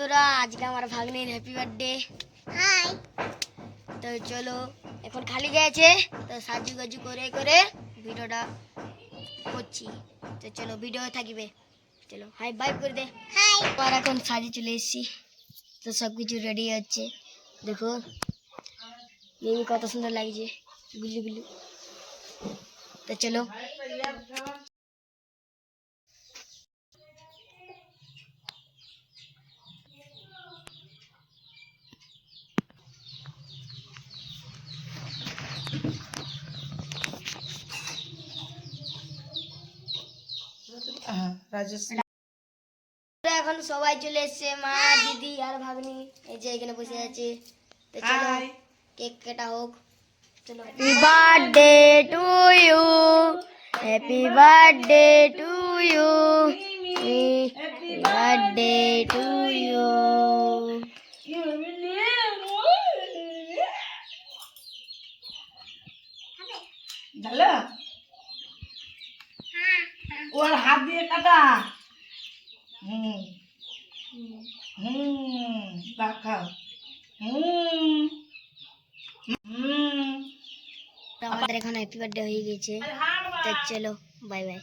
তোরা আজকে আমার ভাগ্নের হ্যাপি বার্থডে। হাই। তো চলো এখন খালি গেছে, তো সাজুগুজু করে করে ভিডিওটা করছি। তো চলো ভিডিও থাকবে, চলো হাই বাই করে দে। হাই। আর এখন সাজে চলে এসেছি, তো সব কিছু রেডি হচ্ছে। দেখো মিমি কত সুন্দর লাগছে, গুলু গুলু। তো চলো এখন সবাই চলে এসছে, মা দিদি আর ভাগ্নি এই যে এখানে বসে আছে। তো চলো কেক কাটা হোক, চলো। Happy birthday to you, happy birthday to you, happy birthday to you. ভালো ওর হাত দিয়ে কাটা। খাও। আমাদের এখন হ্যাপি বার্থডে হয়ে গেছে, তো চলো বাই বাই।